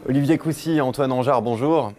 Olivier Coussy, Antoine Anjar, bonjour.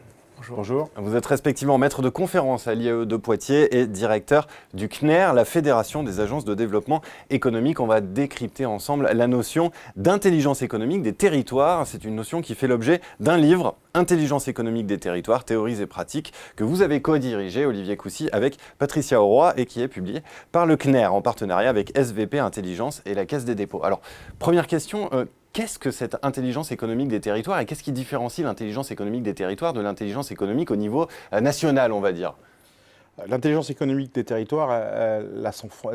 Bonjour. Vous êtes respectivement maître de conférence à l'IAE de Poitiers et directeur du CNER, la Fédération des agences de développement économique. On va décrypter ensemble la notion d'intelligence économique des territoires. C'est une notion qui fait l'objet d'un livre, Intelligence économique des territoires, théories et pratiques, que vous avez co-dirigé, Olivier Coussy, avec Patricia Auroy et qui est publié par le CNER en partenariat avec SVP Intelligence et la Caisse des dépôts. Alors, première question, qu'est-ce que cette intelligence économique des territoires et qu'est-ce qui différencie l'intelligence économique des territoires de l'intelligence économique au niveau national, on va dire ? L'intelligence économique des territoires, elle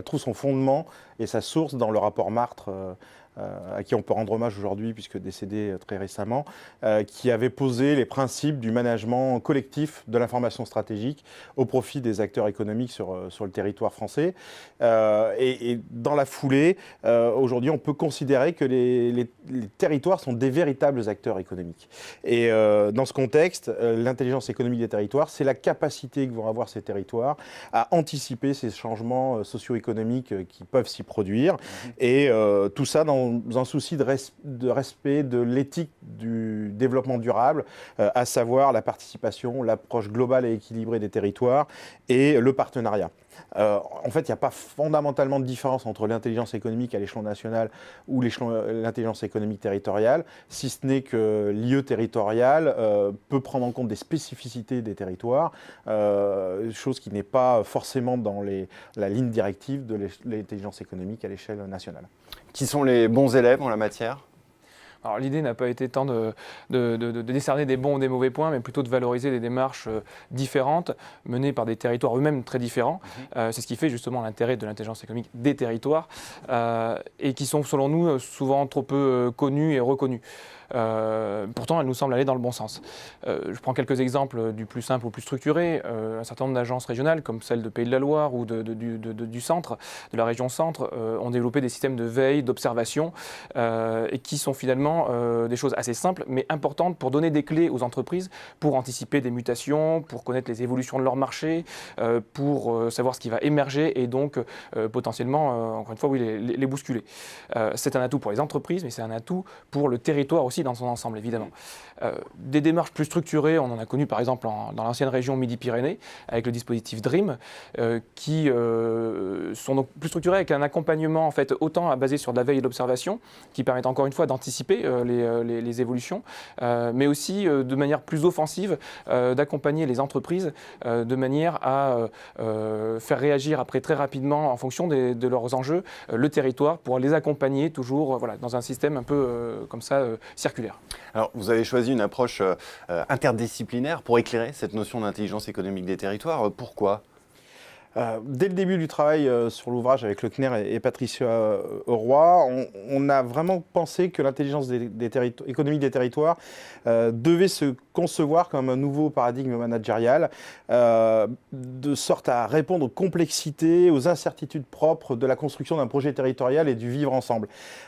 trouve son fondement et sa source dans le rapport Martre, à qui on peut rendre hommage aujourd'hui, puisque décédé très récemment, qui avait posé les principes du management collectif de l'information stratégique au profit des acteurs économiques sur le territoire français. Et dans la foulée, aujourd'hui, on peut considérer que les territoires sont des véritables acteurs économiques. Et dans ce contexte, l'intelligence économique des territoires, c'est la capacité que vont avoir ces territoires à anticiper ces changements socio-économiques qui peuvent s'y produire. Et tout ça dans un souci de respect de l'éthique du développement durable, à savoir la participation, l'approche globale et équilibrée des territoires et le partenariat. En fait, il n'y a pas fondamentalement de différence entre l'intelligence économique à l'échelon national ou l'intelligence économique territoriale, si ce n'est que l'IE territorial peut prendre en compte des spécificités des territoires, chose qui n'est pas forcément dans la ligne directive de l'intelligence économique à l'échelle nationale. Qui sont les bons élèves en la matière ? Alors l'idée n'a pas été tant de décerner des bons ou des mauvais points, mais plutôt de valoriser des démarches différentes, menées par des territoires eux-mêmes très différents. C'est ce qui fait justement l'intérêt de l'intelligence économique des territoires, et qui sont selon nous souvent trop peu connus et reconnus. Pourtant, elle nous semble aller dans le bon sens. Je prends quelques exemples du plus simple au plus structuré. Un certain nombre d'agences régionales, comme celle de Pays de la Loire ou du centre, de la région centre, ont développé des systèmes de veille, d'observation, et qui sont finalement des choses assez simples, mais importantes pour donner des clés aux entreprises, pour anticiper des mutations, pour connaître les évolutions de leur marché, pour savoir ce qui va émerger et donc potentiellement, encore une fois, oui, les bousculer. C'est un atout pour les entreprises, mais c'est un atout pour le territoire aussi dans son ensemble, évidemment. Des démarches plus structurées, on en a connu par exemple dans l'ancienne région Midi-Pyrénées, avec le dispositif DREAM, qui sont donc plus structurés avec un accompagnement en fait, autant basé sur de la veille et de l'observation, qui permettent encore une fois d'anticiper les évolutions, mais aussi de manière plus offensive, d'accompagner les entreprises de manière à faire réagir après très rapidement en fonction de leurs enjeux, le territoire, pour les accompagner toujours voilà, dans un système un peu comme ça, circulaire. Alors, vous avez choisi une approche interdisciplinaire pour éclairer cette notion d'intelligence économique des territoires. Pourquoi ? Dès le début du travail sur l'ouvrage avec le CNER et Patricia Auroy, on a vraiment pensé que l'intelligence économique des territoires devait se concevoir comme un nouveau paradigme managérial, de sorte à répondre aux complexités, aux incertitudes propres de la construction d'un projet territorial et du vivre ensemble.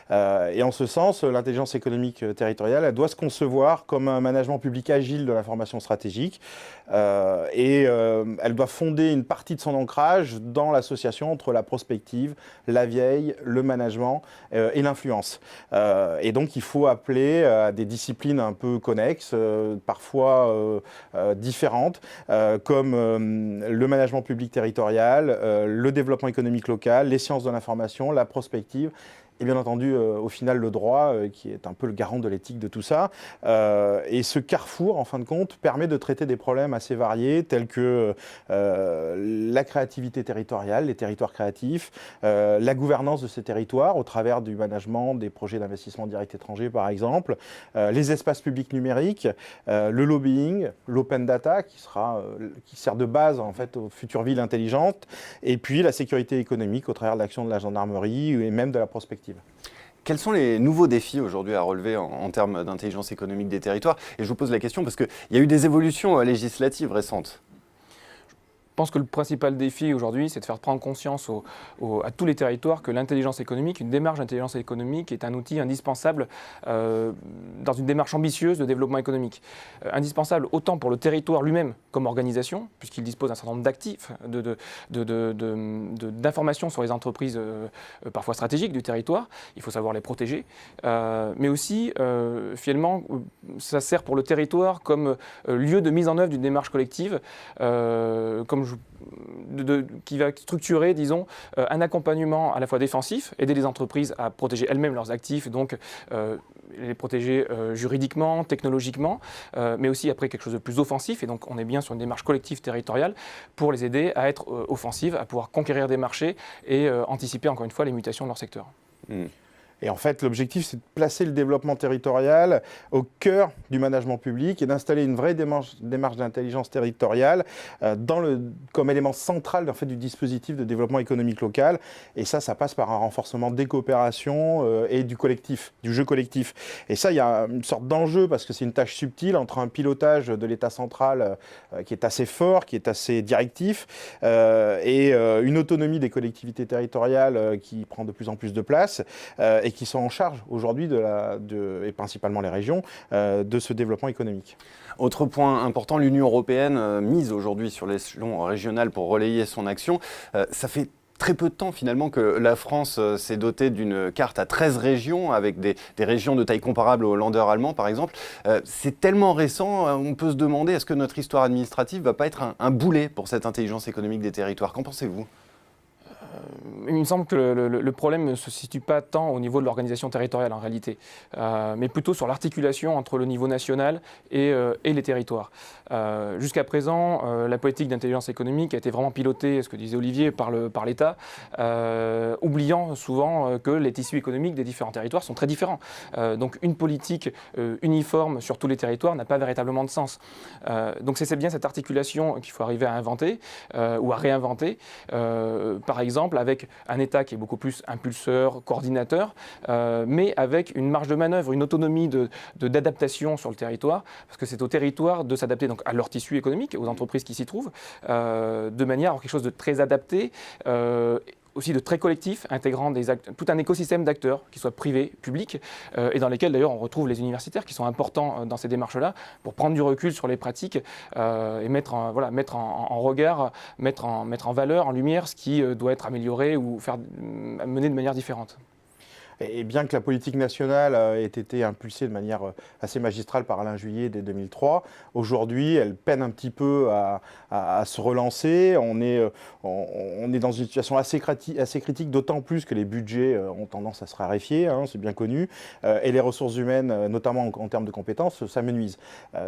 Et en ce sens, l'intelligence économique territoriale, elle doit se concevoir comme un management public agile de l'information stratégique, et elle doit fonder une partie de son ancrage dans l'association entre la prospective, la veille, le management et l'influence. Et donc il faut appeler à des disciplines un peu connexes, parfois différentes, comme le management public territorial, le développement économique local, les sciences de l'information, la prospective. Et bien entendu, au final, le droit, qui est un peu le garant de l'éthique de tout ça. Et ce carrefour, en fin de compte, permet de traiter des problèmes assez variés, tels que la créativité territoriale, les territoires créatifs, la gouvernance de ces territoires au travers du management des projets d'investissement direct étranger, par exemple, les espaces publics numériques, le lobbying, l'open data, qui sert de base, en fait, aux futures villes intelligentes, et puis la sécurité économique au travers de l'action de la gendarmerie et même de la prospective. Quels sont les nouveaux défis aujourd'hui à relever en termes d'intelligence économique des territoires ? Et je vous pose la question parce qu'il y a eu des évolutions législatives récentes. Je pense que le principal défi aujourd'hui, c'est de faire prendre conscience à tous les territoires que l'intelligence économique, une démarche d'intelligence économique est un outil indispensable dans une démarche ambitieuse de développement économique. Indispensable autant pour le territoire lui-même, comme organisation, puisqu'il dispose d'un certain nombre d'actifs, d'informations sur les entreprises parfois stratégiques du territoire. Il faut savoir les protéger. Mais aussi, finalement, ça sert pour le territoire comme lieu de mise en œuvre d'une démarche collective, qui va structurer, disons, un accompagnement à la fois défensif, aider les entreprises à protéger elles-mêmes leurs actifs, donc les protéger juridiquement, technologiquement, mais aussi après quelque chose de plus offensif. Et donc on est bien sur une démarche collective territoriale pour les aider à être offensives, à pouvoir conquérir des marchés et anticiper encore une fois les mutations de leur secteur. Et en fait, l'objectif, c'est de placer le développement territorial au cœur du management public et d'installer une vraie démarche d'intelligence territoriale comme élément central en fait, du dispositif de développement économique local. Et ça passe par un renforcement des coopérations et du collectif, du jeu collectif. Et ça, il y a une sorte d'enjeu parce que c'est une tâche subtile entre un pilotage de l'État central qui est assez fort, qui est assez directif, et une autonomie des collectivités territoriales qui prend de plus en plus de place. Et qui sont en charge aujourd'hui, et principalement les régions, de ce développement économique. Autre point important, l'Union européenne mise aujourd'hui sur l'échelon régional pour relayer son action. Ça fait très peu de temps finalement que la France s'est dotée d'une carte à 13 régions, avec des régions de taille comparable aux Länder allemands par exemple. C'est tellement récent, on peut se demander est-ce que notre histoire administrative ne va pas être un boulet pour cette intelligence économique des territoires? Qu'en pensez-vous? Il me semble que le problème ne se situe pas tant au niveau de l'organisation territoriale en réalité, mais plutôt sur l'articulation entre le niveau national et les territoires. Jusqu'à présent, la politique d'intelligence économique a été vraiment pilotée, ce que disait Olivier, par l'État, oubliant souvent que les tissus économiques des différents territoires sont très différents. Donc une politique uniforme sur tous les territoires n'a pas véritablement de sens. Donc c'est bien cette articulation qu'il faut arriver à inventer ou à réinventer. Par exemple, avec un État qui est beaucoup plus impulseur, coordinateur, mais avec une marge de manœuvre, une autonomie d'adaptation sur le territoire, parce que c'est au territoire de s'adapter donc à leur tissu économique, aux entreprises qui s'y trouvent, de manière à avoir quelque chose de très adapté, aussi de très collectif, intégrant tout un écosystème d'acteurs, qui soient privés, publics, et dans lesquels d'ailleurs on retrouve les universitaires qui sont importants dans ces démarches-là, pour prendre du recul sur les pratiques et mettre en regard, mettre en valeur, en lumière ce qui doit être amélioré ou mener de manière différente. Et bien que la politique nationale ait été impulsée de manière assez magistrale par Alain Juillet dès 2003, aujourd'hui, elle peine un petit peu à se relancer. On est dans une situation assez critique, d'autant plus que les budgets ont tendance à se raréfier, hein, c'est bien connu, et les ressources humaines, notamment en termes de compétences, s'amenuisent.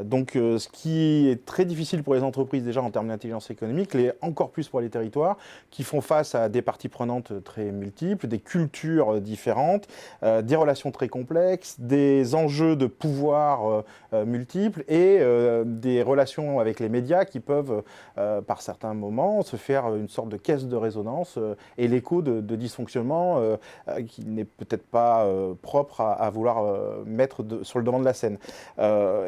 Donc ce qui est très difficile pour les entreprises déjà en termes d'intelligence économique, l'est encore plus pour les territoires, qui font face à des parties prenantes très multiples, des cultures différentes, des relations très complexes, des enjeux de pouvoir multiples et des relations avec les médias qui peuvent, par certains moments, se faire une sorte de caisse de résonance et l'écho de dysfonctionnements qui n'est peut-être pas propre à vouloir mettre sur le devant de la scène.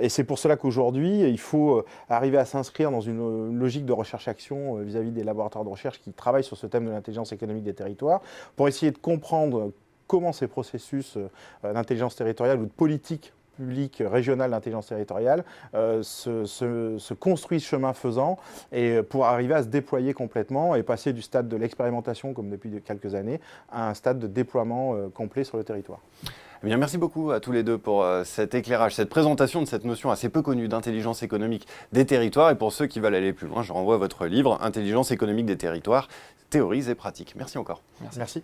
Et c'est pour cela qu'aujourd'hui, il faut arriver à s'inscrire dans une logique de recherche-action vis-à-vis des laboratoires de recherche qui travaillent sur ce thème de l'intelligence économique des territoires, pour essayer de comprendre comment ces processus d'intelligence territoriale ou de politique publique régionale d'intelligence territoriale se construisent chemin faisant et pour arriver à se déployer complètement et passer du stade de l'expérimentation, comme depuis quelques années, à un stade de déploiement complet sur le territoire. Eh bien, merci beaucoup à tous les deux pour cet éclairage, cette présentation de cette notion assez peu connue d'intelligence économique des territoires. Et pour ceux qui veulent aller plus loin, je renvoie à votre livre « Intelligence économique des territoires, théories et pratiques ». Merci encore. Merci.